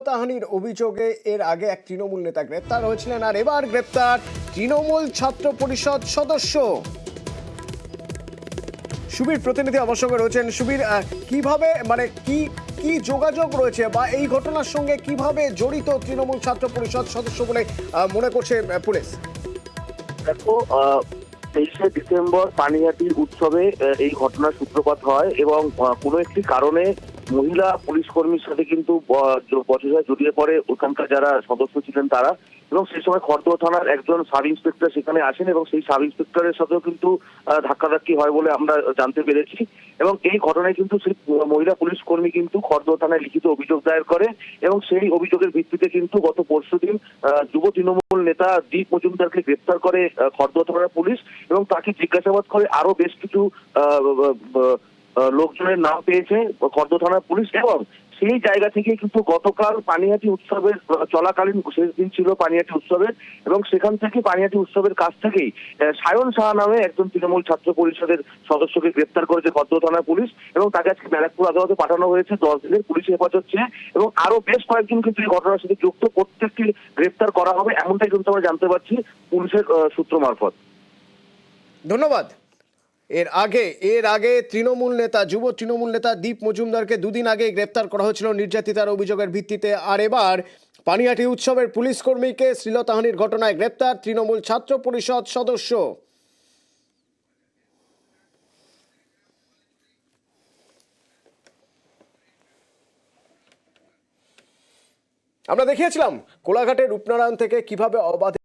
শ্লীলতাহানির অভিযোগে এর আগে এক তৃণমূল নেতা গ্রেপ্তার হয়েছিলেন, আর এবার গ্রেপ্তার তৃণমূল ছাত্র পরিষদ সদস্য। সুবীর প্রতিনিধি আমার সঙ্গে রয়েছেন। সুবীর, কিভাবে কি যোগাযোগ রয়েছে বা এই ঘটনার সঙ্গে কিভাবে জড়িত তৃণমূল ছাত্র পরিষদ সদস্য বলে মনে করছে পুলিশ? দেখো, 23শে ডিসেম্বর পানিহাটি উৎসবে এই ঘটনার সূত্রপাত হয় এবং কোনো একটি কারণে মহিলা পুলিশ কর্মীর সাথে কিন্তু বচসায় জড়িয়ে পড়ে ওখানকার যারা সদস্য ছিলেন তারা, এবং সেই সময় খড়দহ থানার একজন সাব ইন্সপেক্টর সেখানে আসেন এবং সেই সাব ইন্সপেক্টরের সাথেও কিন্তু ধাক্কাধাক্কি হয় বলে আমরা জানতে পেরেছি। এবং এই ঘটনায় কিন্তু সেই মহিলা পুলিশ কর্মী কিন্তু খড়দহ থানায় লিখিত অভিযোগ দায়ের করে এবং সেই অভিযোগের ভিত্তিতে কিন্তু গত পরশুদিন যুব তৃণমূল নেতা দীপ মজুমদারকে গ্রেপ্তার করে খড়দহ থানার পুলিশ এবং তাকে জিজ্ঞাসাবাদ করে আরো বেশ কিছু লোকজনের নাম পেয়েছে খড়দহ থানার পুলিশ। এবং সেই জায়গা থেকে কিন্তু গতকাল পানিহাটি উৎসবের চলাকালীন শেষ দিন ছিল পানিহাটি উৎসবের, এবং সেখান থেকে পানিহাটি উৎসবের কাছ থেকেই সায়ন সাহা নামে একজন তৃণমূল ছাত্র পরিষদের সদস্যকে গ্রেপ্তার করেছে খড়দহ থানার পুলিশ এবং তাকে আজকে ব্যারাকপুর আদালতে পাঠানো হয়েছে 10 দিনের পুলিশি হেফাজত চেয়ে। এবং আরো বেশ কয়েকজন কিন্তু এই ঘটনার সাথে যুক্ত, প্রত্যেকটি গ্রেপ্তার করা হবে এমনটাই কিন্তু আমরা জানতে পারছি পুলিশের সূত্র মারফত। ধন্যবাদ। এর আগে যুব তৃণমূল নেতা দীপ মজুমদারকে দুদিন আগে গ্রেপ্তার করা হয়েছিল নির্যাতিতার অভিযোগের ভিত্তিতে, আর এবার পানিহাটি উৎসবের পুলিশ কর্মীকে শ্লীলতাহানির ঘটনায় গ্রেপ্তার তৃণমূল ছাত্র পরিষদ সদস্য। আমরা দেখিয়েছিলাম কোলাঘাটের রূপনারায়ণ থেকে কিভাবে অবাধে